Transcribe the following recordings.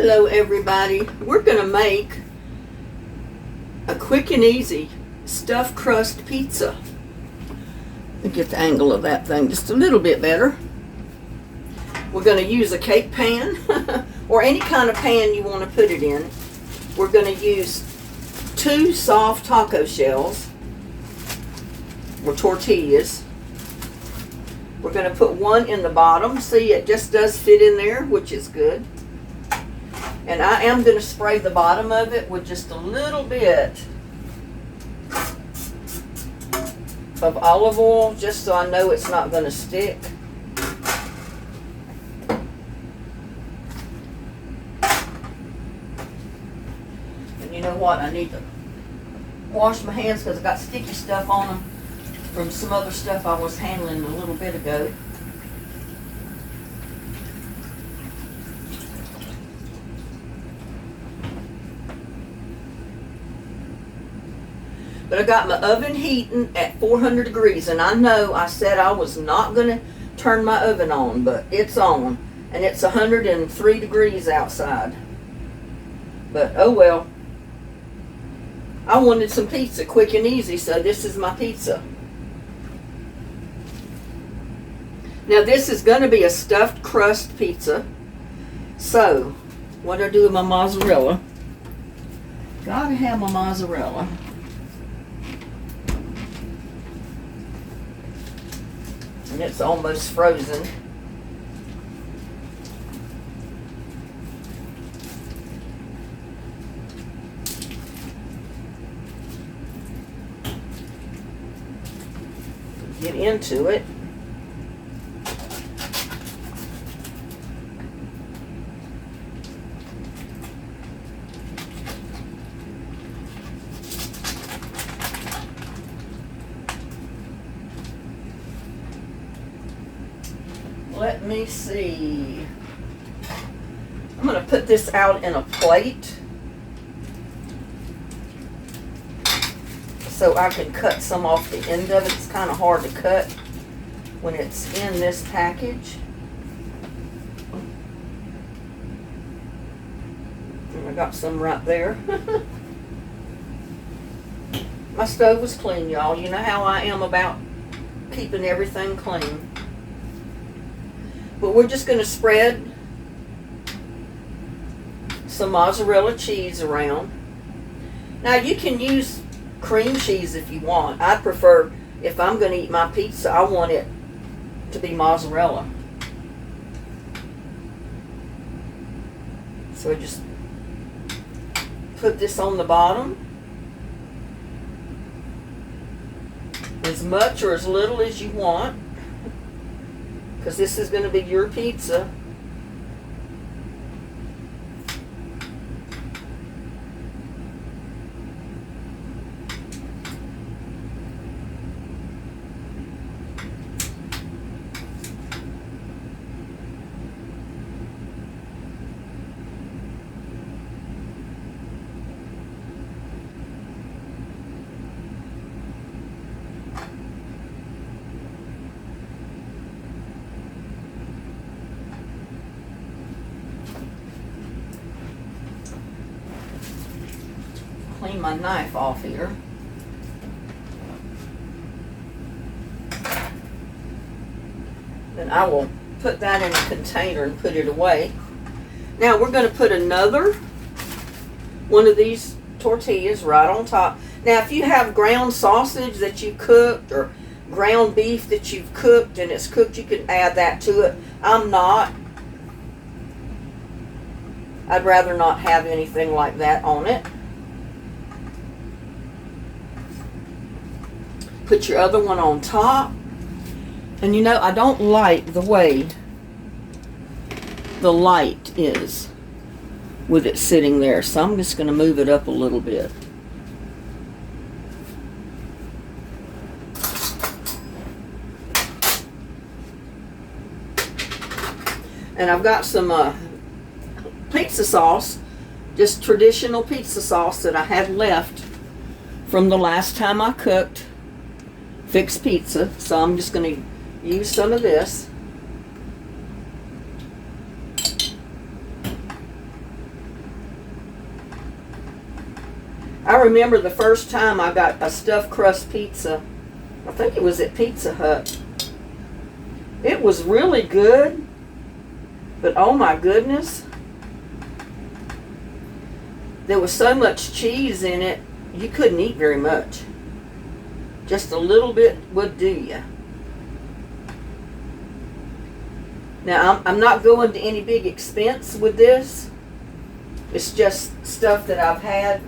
Hello everybody. We're going to make a quick and easy stuffed crust pizza. Let me get the angle of that thing just a little bit better. We're going to use a cake pan or any kind of pan you want to put it in. We're going to use 2 soft taco shells or tortillas. We're going to put one in the bottom. See, it just does fit in there, which is good. And I am going to spray the bottom of it with just a little bit of olive oil, just so I know it's not going to stick. And you know what? I need to wash my hands because I got sticky stuff on them from some other stuff I was handling a little bit ago. But I got my oven heating at 400 degrees, and I know I said I was not going to turn my oven on, but it's on, and it's 103 degrees outside. But oh well. I wanted some pizza quick and easy, so this is my pizza. Now this is going to be a stuffed crust pizza. So, what do I do with my mozzarella? Gotta have my mozzarella. And it's almost frozen. Get into it. Let me see. I'm going to put this out in a plate so I can cut some off the end of it. It's kind of hard to cut when it's in this package. And I got some right there. My stove was clean, y'all. You know how I am about keeping everything clean. But we're just going to spread some mozzarella cheese around. Now you can use cream cheese if you want. I prefer, if I'm going to eat my pizza, I want it to be mozzarella. So I just put this on the bottom. As much or as little as you want, because this is going to be your pizza. Clean my knife off here. Then I will put that in a container and put it away. Now we're going to put another one of these tortillas right on top. Now if you have ground sausage that you cooked or ground beef that you've cooked and it's cooked, you can add that to it. I'm not. I'd rather not have anything like that on it. Put your other one on top. And you know, I don't like the way the light is with it sitting there, so I'm just going to move it up a little bit. And I've got some pizza sauce, just traditional pizza sauce that I had left from the last time I cooked fixed pizza, so I'm just going to use some of this. I remember the first time I got a stuffed crust pizza. I think it was at Pizza Hut. It was really good, but oh my goodness. There was so much cheese in it, you couldn't eat very much. Just a little bit would do you. Now, I'm not going to any big expense with this. It's just stuff that I've had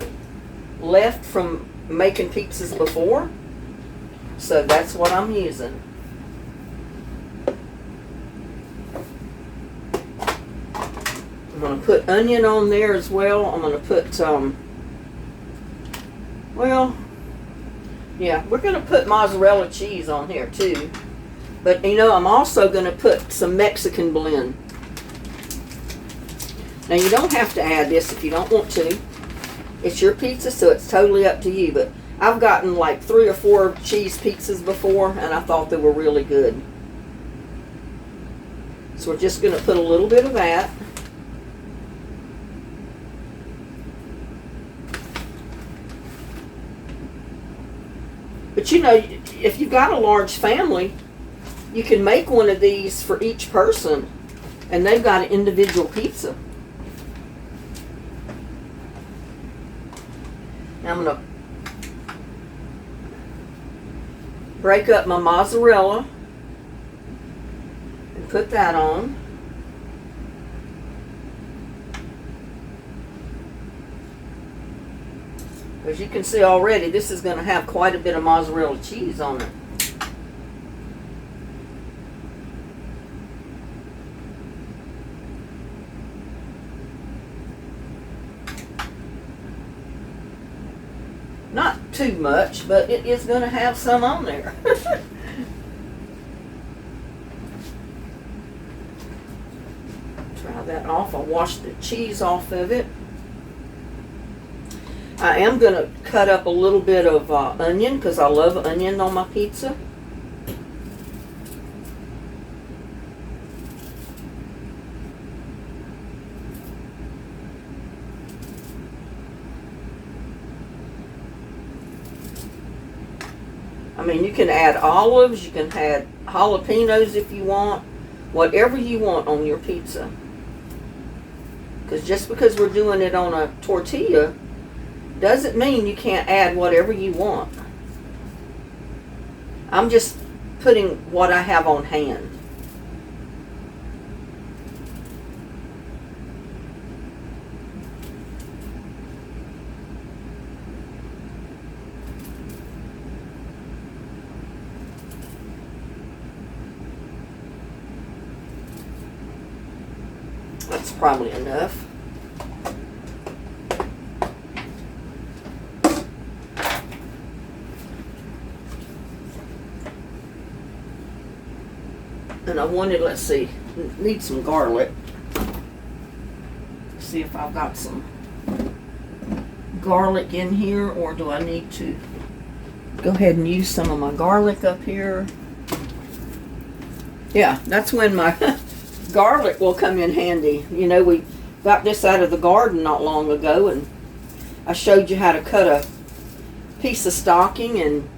left from making pizzas before. So that's what I'm using. I'm going to put onion on there as well. I'm going to put, well, yeah, we're going to put mozzarella cheese on here too. But, you know, I'm also going to put some Mexican blend. Now, you don't have to add this if you don't want to. It's your pizza, so it's totally up to you. But I've gotten like 3 or 4 cheese pizzas before, and I thought they were really good. So we're just going to put a little bit of that. But, you know, if you've got a large family, you can make one of these for each person, and they've got an individual pizza. Now I'm going to break up my mozzarella and put that on. As you can see already, this is going to have quite a bit of mozzarella cheese on it. Not too much, but it is going to have some on there. Try that off. I'll wash the cheese off of it. I am going to cut up a little bit of onion because I love onion on my pizza. I mean, you can add olives, you can add jalapenos if you want, whatever you want on your pizza. Because just because we're doing it on a tortilla doesn't mean you can't add whatever you want. I'm just putting what I have on hand. That's probably enough. And I wanted, let's see, need some garlic. See if I've got some garlic in here, or do I need to go ahead and use some of my garlic up here? Yeah, that's when my garlic will come in handy. You know, we got this out of the garden not long ago, and I showed you how to cut a piece of stocking and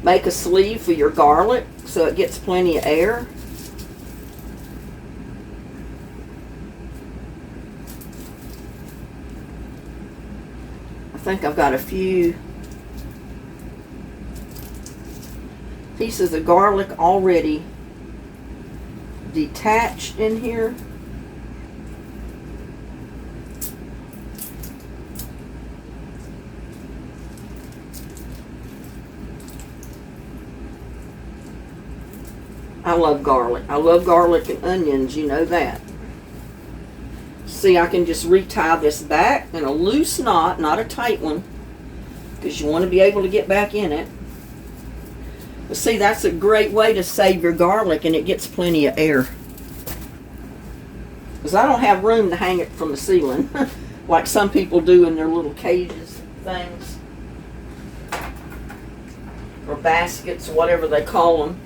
make a sleeve for your garlic so it gets plenty of air. I think I've got a few pieces of garlic already detached in here. I love garlic. I love garlic and onions, you know that. See, I can just retie this back in a loose knot, not a tight one, because you want to be able to get back in it. But see, that's a great way to save your garlic, and it gets plenty of air. Because I don't have room to hang it from the ceiling, like some people do in their little cages things. Or baskets, whatever they call them.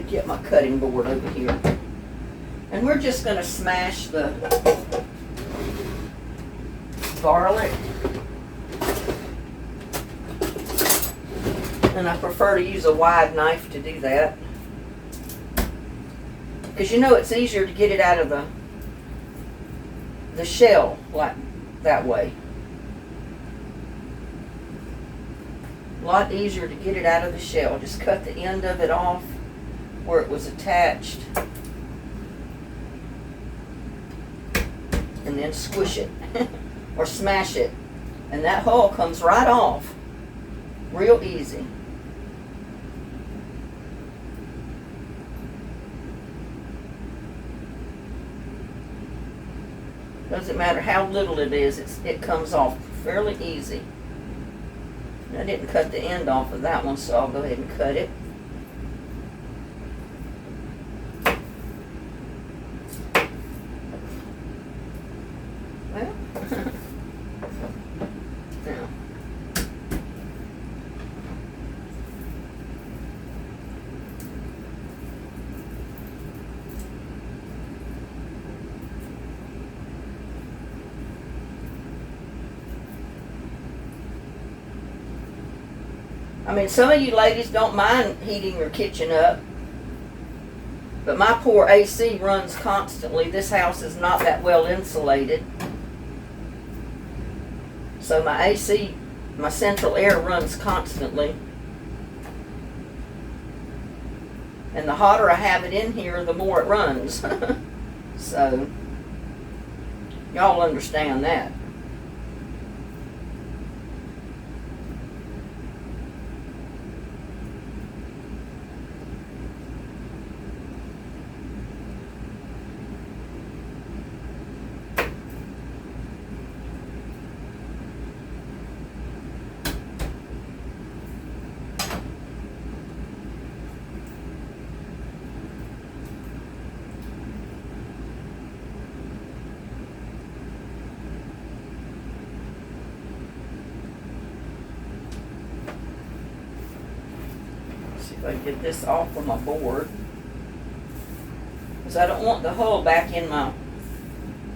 Get my cutting board over here. And we're just going to smash the garlic. And I prefer to use a wide knife to do that. Because you know it's easier to get it out of the shell like that way. A lot easier to get it out of the shell. Just cut the end of it off where it was attached. And then squish it or smash it. And that hull comes right off. Real easy. Doesn't matter how little it is, it comes off fairly easy. I didn't cut the end off of that one, so I'll go ahead and cut it. Well, now. I mean, some of you ladies don't mind heating your kitchen up, but my poor AC runs constantly. This house is not that well insulated. So my AC, my central air runs constantly. And the hotter I have it in here, the more it runs. So, y'all understand that. I get this off of my board, because I don't want the hull back in my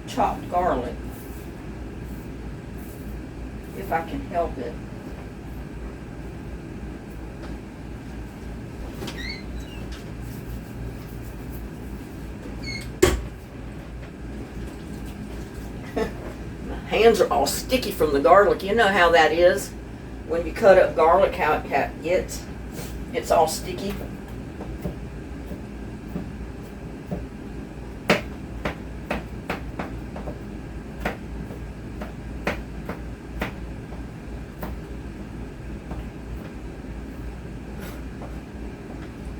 chopped garlic, if I can help it. My hands are all sticky from the garlic. You know how that is when you cut up garlic, how it gets. It's all sticky.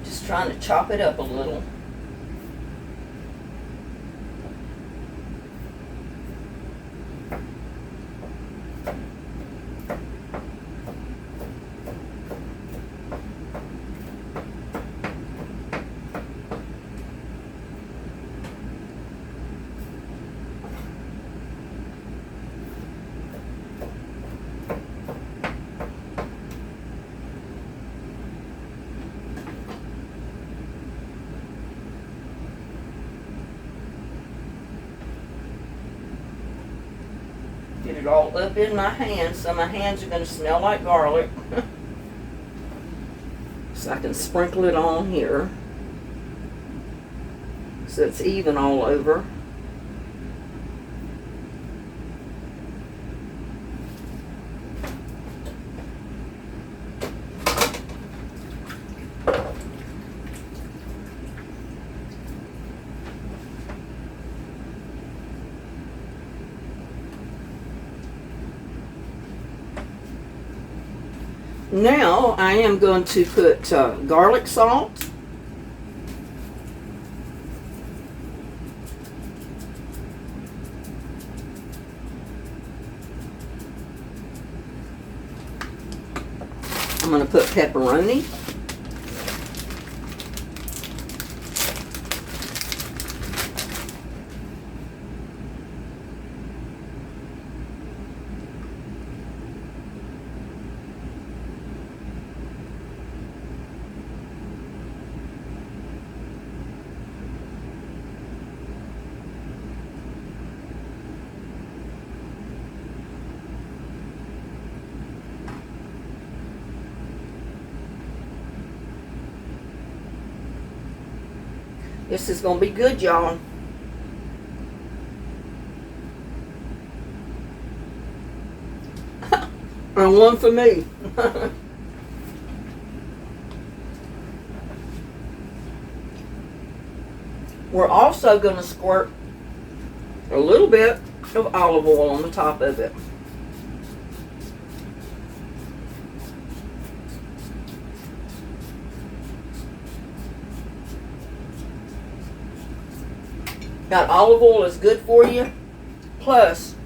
Just trying to chop it up a little. Get it all up in my hands, so my hands are going to smell like garlic. So I can sprinkle it on here so it's even all over. Now I am going to put garlic salt. I'm going to put pepperoni. This is going to be good, y'all. And one for me. We're also going to squirt a little bit of olive oil on the top of it. Now, olive oil is good for you. Plus,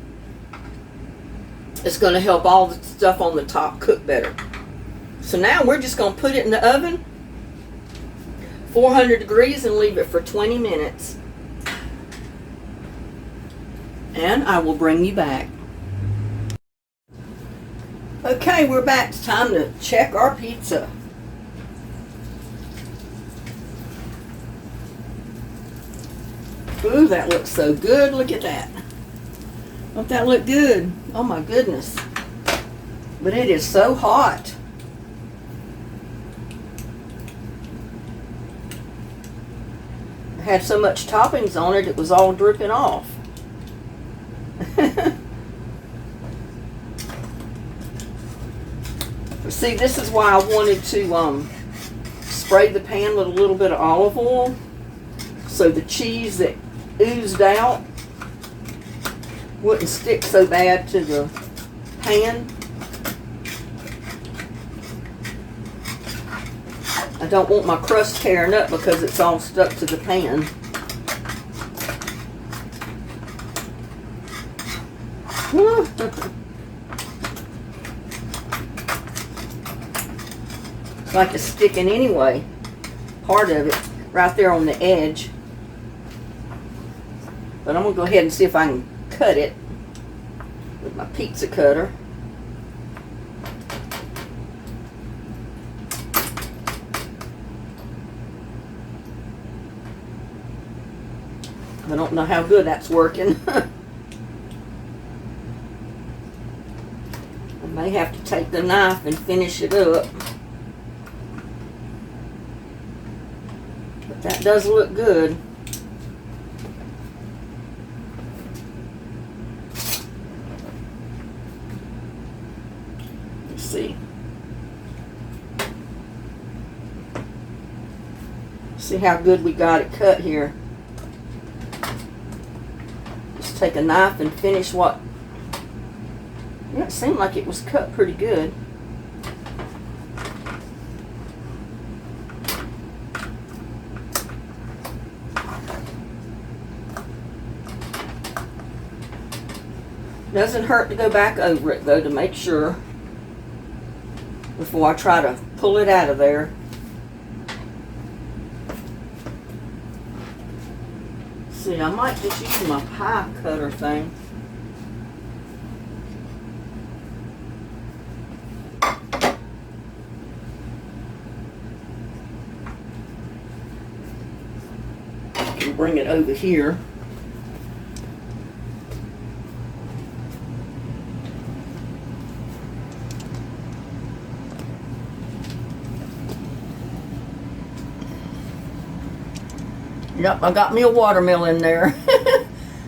it's going to help all the stuff on the top cook better. So now we're just going to put it in the oven, 400 degrees, and leave it for 20 minutes. And I will bring you back. Okay, we're back. It's time to check our pizza. Ooh, that looks so good. Look at that. Don't that look good? Oh my goodness. But it is so hot. I had so much toppings on it, it was all dripping off. See, this is why I wanted to spray the pan with a little bit of olive oil, so the cheese that oozed out wouldn't stick so bad to the pan. I don't want my crust tearing up because it's all stuck to the pan. It's like it's sticking anyway. Part of it right there on the edge. But I'm going to go ahead and see if I can cut it with my pizza cutter. I don't know how good that's working. I may have to take the knife and finish it up. But that does look good. See how good we got it cut here. Just take a knife and finish what... Yeah, it seemed like it was cut pretty good. Doesn't hurt to go back over it though to make sure before I try to pull it out of there. See, I might just use my pie cutter thing. I can bring it over here. Yep, I got me a watermelon there.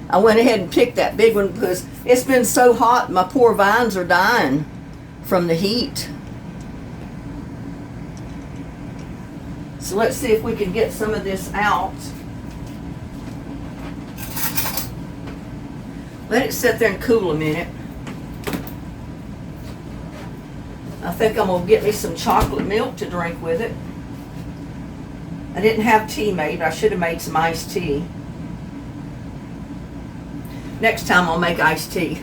I went ahead and picked that big one because it's been so hot, my poor vines are dying from the heat. So let's see if we can get some of this out. Let it sit there and cool a minute. I think I'm going to get me some chocolate milk to drink with it. I didn't have tea made, but I should have made some iced tea. Next time I'll make iced tea.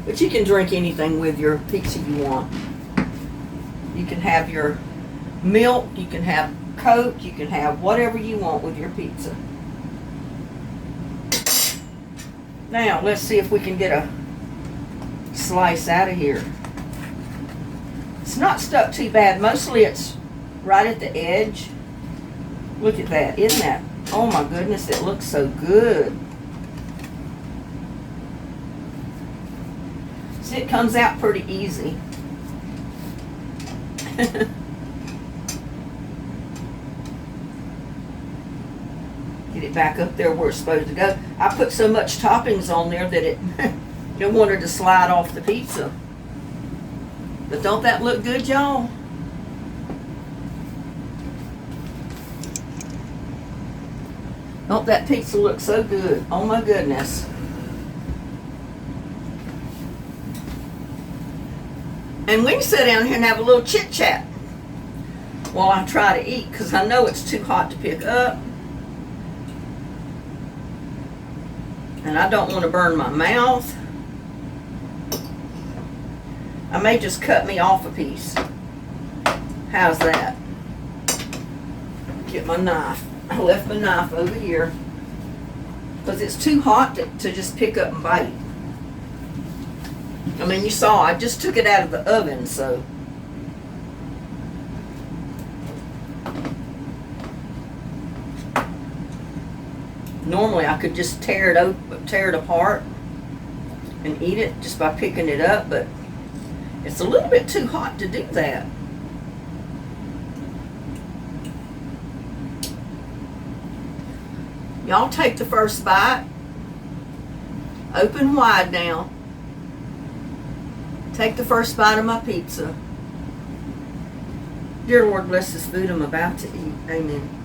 But you can drink anything with your pizza you want. You can have your milk, you can have Coke, you can have whatever you want with your pizza. Now, let's see if we can get a slice out of here. It's not stuck too bad. Mostly it's right at the edge. Look at that. Isn't that? Oh my goodness, it looks so good. See, it comes out pretty easy. get it back up there where it's supposed to go. I put so much toppings on there that it didn't want it to slide off the pizza. But don't that look good, y'all? Don't that pizza look so good? Oh my goodness. And we can sit down here and have a little chit chat while I try to eat, because I know it's too hot to pick up. And I don't want to burn my mouth. I may just cut me off a piece. How's that? Get my knife. I left my knife over here because it's too hot to just pick up and bite. I mean, you saw I just took it out of the oven, so. Normally I could just tear it apart and eat it just by picking it up, but it's a little bit too hot to do that. Y'all take the first bite. Open wide now. Take the first bite of my pizza. Dear Lord, bless this food I'm about to eat. Amen.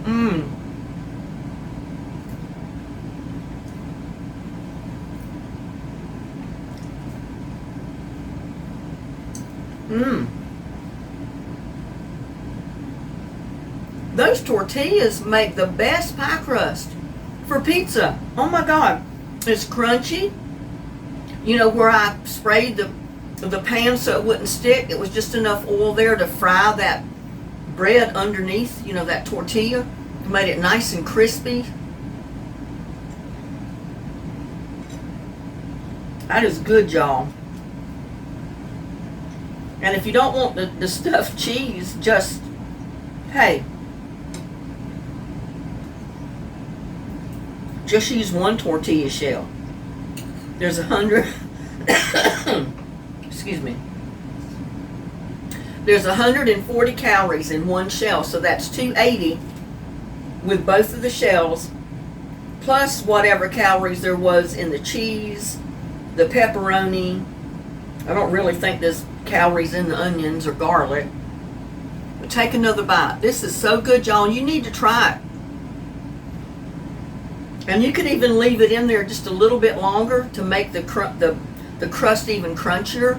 Mmm. Mmm. Those tortillas make the best pie crust for pizza. Oh my God. It's crunchy. You know, where I sprayed the pan so it wouldn't stick, it was just enough oil there to fry that bread underneath, you know, that tortilla. It made it nice and crispy. That is good, y'all. And if you don't want the stuffed cheese, just, hey, just use one tortilla shell. There's 100, excuse me. There's 140 calories in one shell, so that's 280 with both of the shells, plus whatever calories there was in the cheese, the pepperoni. I don't really think there's calories in the onions or garlic. But take another bite. This is so good, y'all. You need to try it. And you can even leave it in there just a little bit longer to make the crust even crunchier.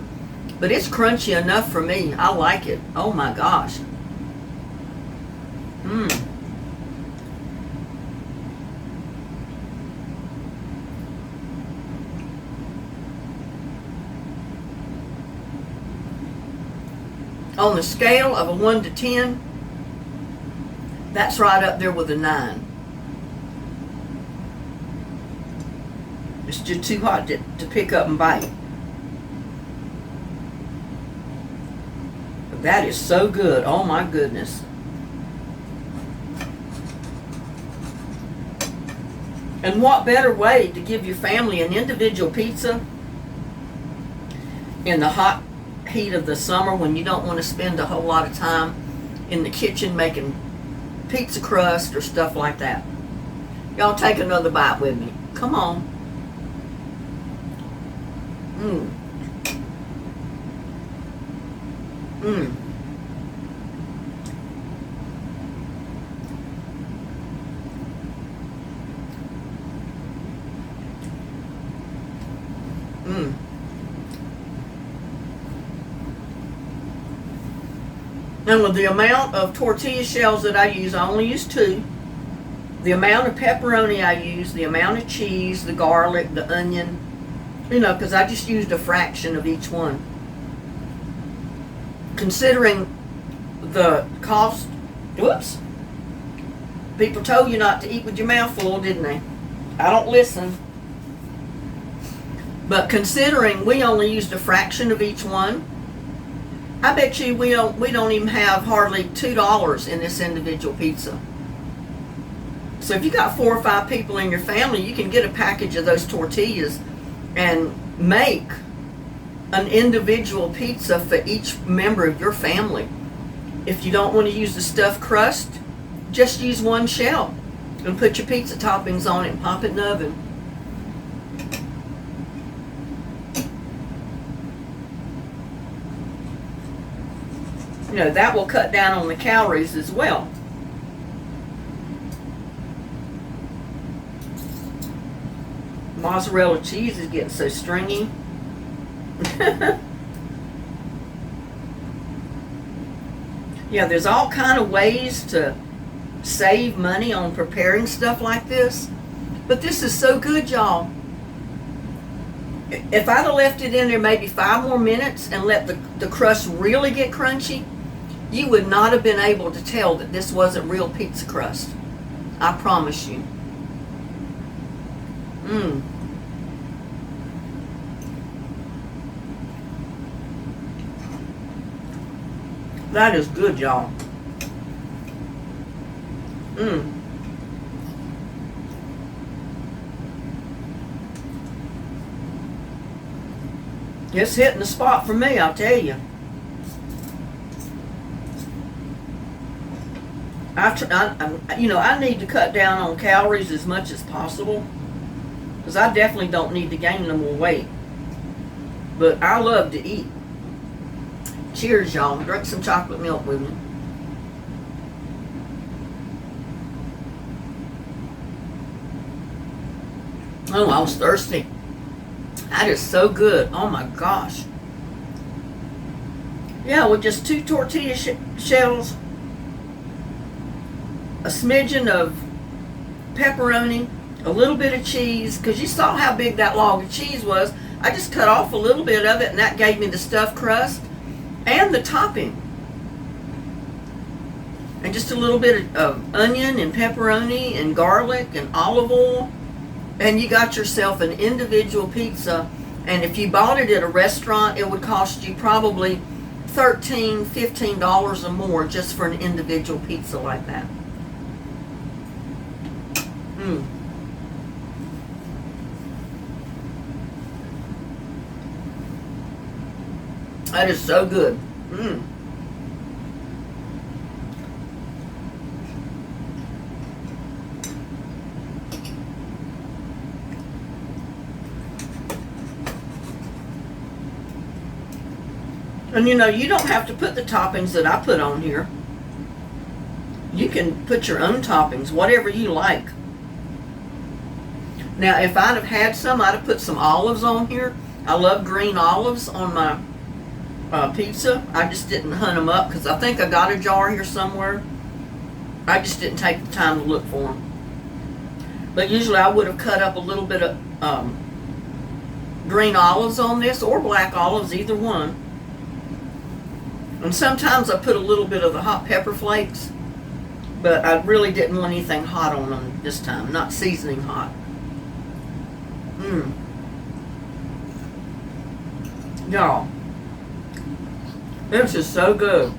But it's crunchy enough for me. I like it. Oh my gosh. Mmm. On the scale of a 1 to 10, that's right up there with a 9. It's just too hot to pick up and bite. But that is so good. Oh my goodness. And what better way to give your family an individual pizza in the hot heat of the summer when you don't want to spend a whole lot of time in the kitchen making pizza crust or stuff like that. Y'all take another bite with me. Come on. Mmm. Mmm. Mmm. And with the amount of tortilla shells that I use, I only use 2. The amount of pepperoni I use, the amount of cheese, the garlic, the onion, you know, because I just used a fraction of each one. Considering the cost, whoops, people told you not to eat with your mouth full, didn't they? I don't listen. But considering we only used a fraction of each one, I bet you we don't even have hardly $2 in this individual pizza. So if you got 4 or 5 people in your family, you can get a package of those tortillas and make an individual pizza for each member of your family. If you don't want to use the stuffed crust, just use one shell and put your pizza toppings on it and pop it in the oven. You know, that will cut down on the calories as well. Mozzarella cheese is getting so stringy. Yeah, there's all kind of ways to save money on preparing stuff like this. But this is so good, y'all. If I'd have left it in there maybe 5 more minutes and let the crust really get crunchy, you would not have been able to tell that this wasn't real pizza crust. I promise you. That is good, y'all. It's hitting the spot for me, I'll tell you. I need to cut down on calories as much as possible, because I definitely don't need to gain no more weight. But I love to eat. Cheers, y'all. Drink some chocolate milk with me. Oh, I was thirsty. That is so good. Oh my gosh. Yeah, with just 2 tortilla shells, a smidgen of pepperoni, a little bit of cheese, because you saw how big that log of cheese was. I just cut off a little bit of it, and that gave me the stuffed crust and the topping. And just a little bit of onion and pepperoni and garlic and olive oil. And you got yourself an individual pizza. And if you bought it at a restaurant, it would cost you probably $13, $15 or more just for an individual pizza like that. That is so good. And you know, you don't have to put the toppings that I put on here. You can put your own toppings, whatever you like. Now, if I'd have had some, I'd have put some olives on here. I love green olives on my pizza. I just didn't hunt them up because I think I got a jar here somewhere. I just didn't take the time to look for them. But usually I would have cut up a little bit of green olives on this, or black olives, either one. And sometimes I put a little bit of the hot pepper flakes, but I really didn't want anything hot on them this time, not seasoning hot. Y'all, this is so good.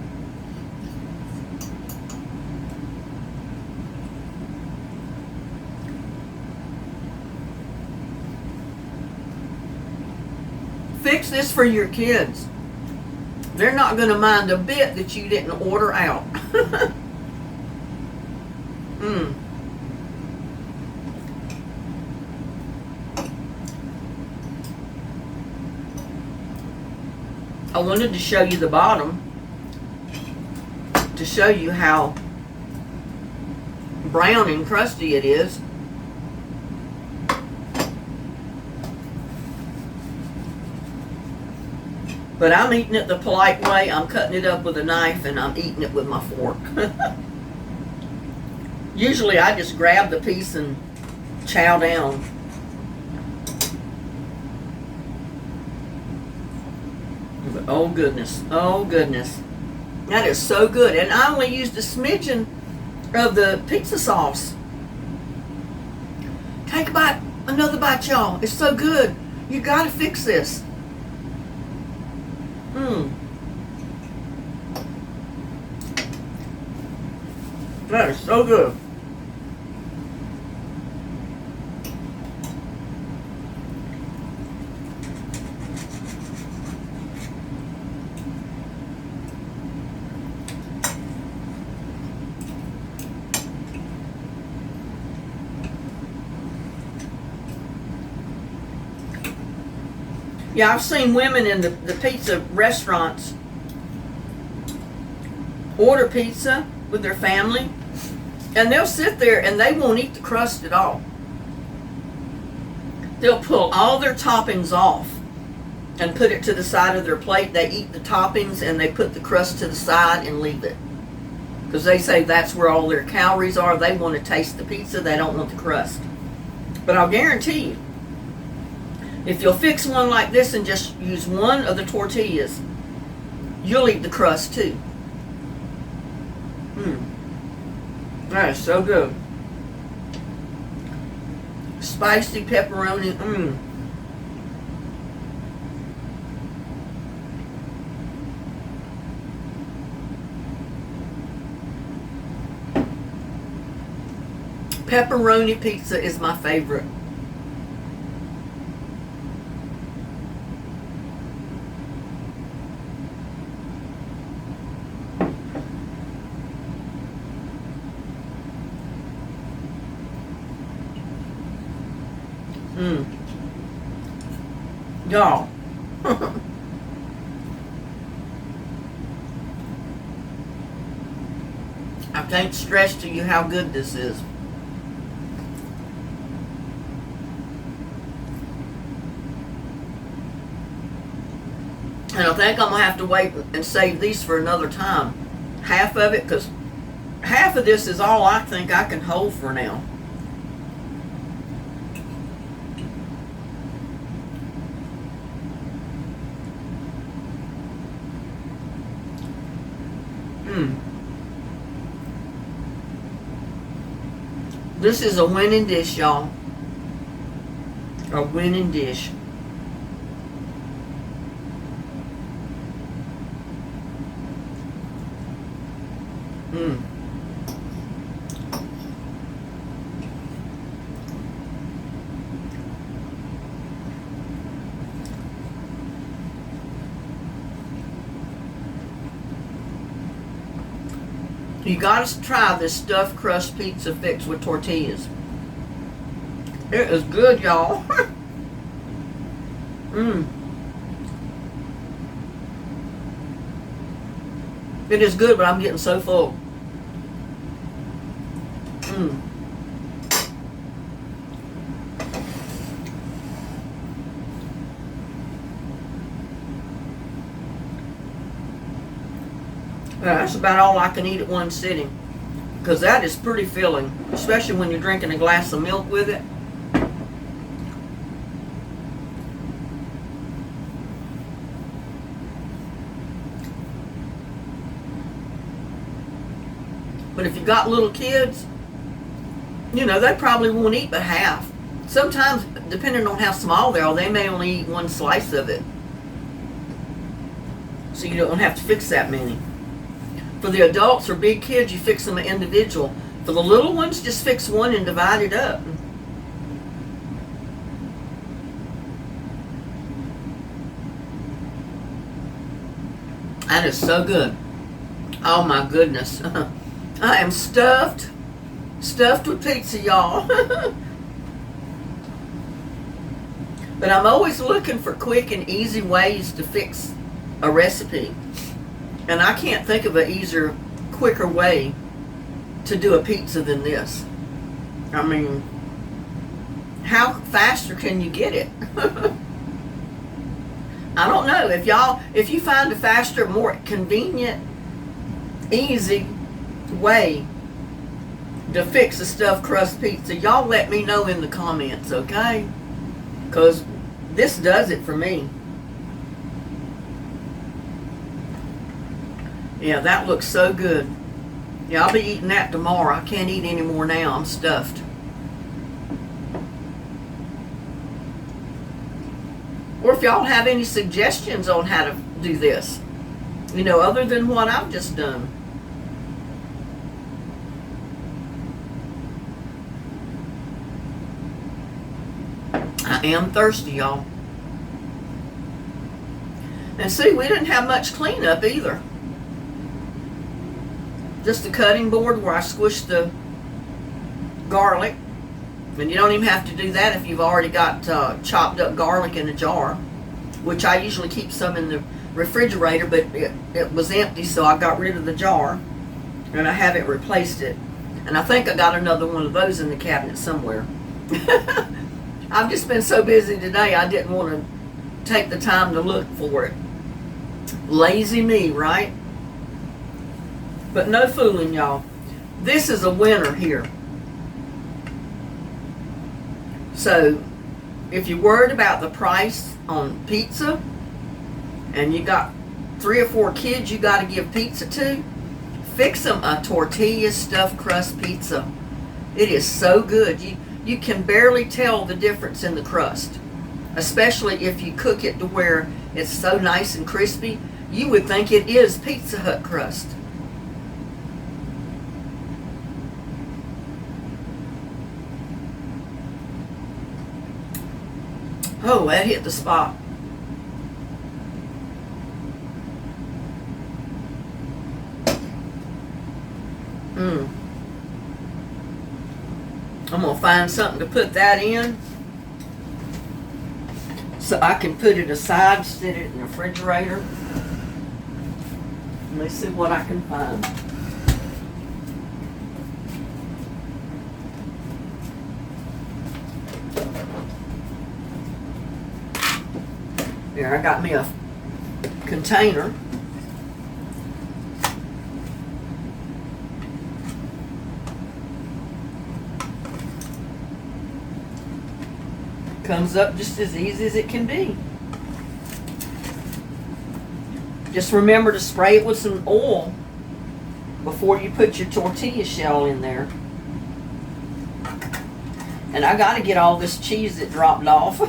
Fix this for your kids. They're not going to mind a bit that you didn't order out. I wanted to show you the bottom to show you how brown and crusty it is. But I'm eating it the polite way. I'm cutting it up with a knife and I'm eating it with my fork. Usually I just grab the piece and chow down. But oh goodness, oh goodness. That is so good. And I only used a smidgen of the pizza sauce. Take a bite, another bite, y'all. It's so good. You gotta fix this. That is so good. Yeah, I've seen women in the pizza restaurants order pizza with their family, and they'll sit there and they won't eat the crust at all. They'll pull all their toppings off and put it to the side of their plate. They eat the toppings and they put the crust to the side and leave it. Because they say that's where all their calories are. They want to taste the pizza. They don't want the crust. But I'll guarantee you, if you'll fix one like this and just use one of the tortillas, you'll eat the crust too. That is so good. Spicy pepperoni. Pepperoni pizza is my favorite. Y'all. I can't stress to you how good this is. And I think I'm going to have to wait and save these for another time. Half of it, because half of this is all I think I can hold for now. This is a winning dish, y'all. A winning dish. You gotta try this stuffed crust pizza fix with tortillas. It is good, y'all. It is good, but I'm getting so full. Yeah, that's about all I can eat at one sitting, because that is pretty filling, especially when you're drinking a glass of milk with it. But if you got little kids, you know, they probably won't eat but half. Sometimes, depending on how small they are, they may only eat one slice of it. So you don't have to fix that many. For the adults or big kids, you fix them individual. For the little ones, just fix one and divide it up. That is so good. Oh my goodness. I am stuffed with pizza, y'all. But I'm always looking for quick and easy ways to fix a recipe. And I can't think of an easier, quicker way to do a pizza than this. I mean, how faster can you get it? I don't know. If you find a faster, more convenient, easy way to fix a stuffed crust pizza, y'all let me know in the comments, okay? Because this does it for me. Yeah, that looks so good. Yeah, I'll be eating that tomorrow. I can't eat any more now. I'm stuffed. Or if y'all have any suggestions on how to do this, you know, other than what I've just done. I am thirsty, y'all. And see, we didn't have much cleanup either. Just a cutting board where I squished the garlic. And you don't even have to do that if you've already got chopped up garlic in a jar. which I usually keep some in the refrigerator, but it was empty, so I got rid of the jar, and I haven't replaced it. And I think I got another one of those in the cabinet somewhere. I've just been so busy today, I didn't want to take the time to look for it. Lazy me, right? But no fooling, y'all. This is a winner here. So, if you're worried about the price on pizza, and you got 3 or 4 kids you got to give pizza to, fix them a tortilla stuffed crust pizza. It is so good. You can barely tell the difference in the crust, especially if you cook it to where it's so nice and crispy. You would think it is Pizza Hut crust. Oh, that hit the spot. I'm going to find something to put that in so I can put it aside, set it in the refrigerator. Let me see what I can find. There, I got me a container. Comes up just as easy as it can be. Just remember to spray it with some oil before you put your tortilla shell in there. And I got to get all this cheese that dropped off.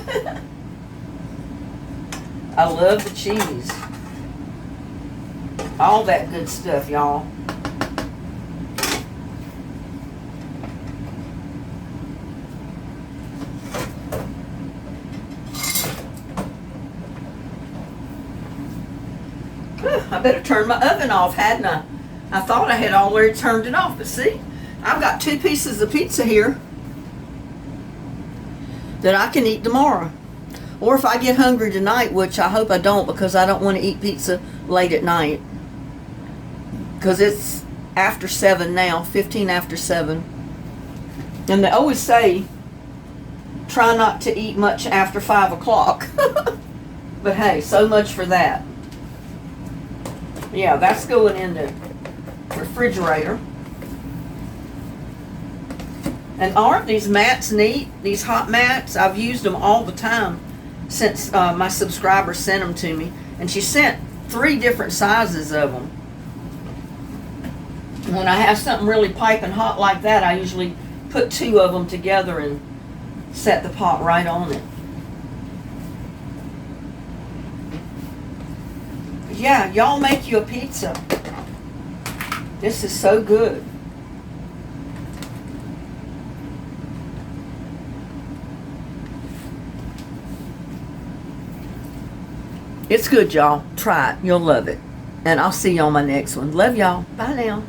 I love the cheese. All that good stuff, y'all. I better turn my oven off, hadn't I? I thought I had already turned it off, but see, I've got 2 pieces of pizza here that I can eat tomorrow. Or if I get hungry tonight, which I hope I don't, because I don't want to eat pizza late at night. Because it's after 7 now, 15 after 7. And they always say, try not to eat much after 5 o'clock. But hey, so much for that. Yeah, that's going in the refrigerator. And aren't these mats neat? These hot mats, I've used them all the time since my subscriber sent them to me. And she sent 3 different sizes of them. When I have something really piping hot like that, I usually put 2 of them together and set the pot right on it. Yeah, y'all make you a pizza. This is so good. It's good, y'all. Try it. You'll love it. And I'll see you on my next one. Love y'all. Bye now.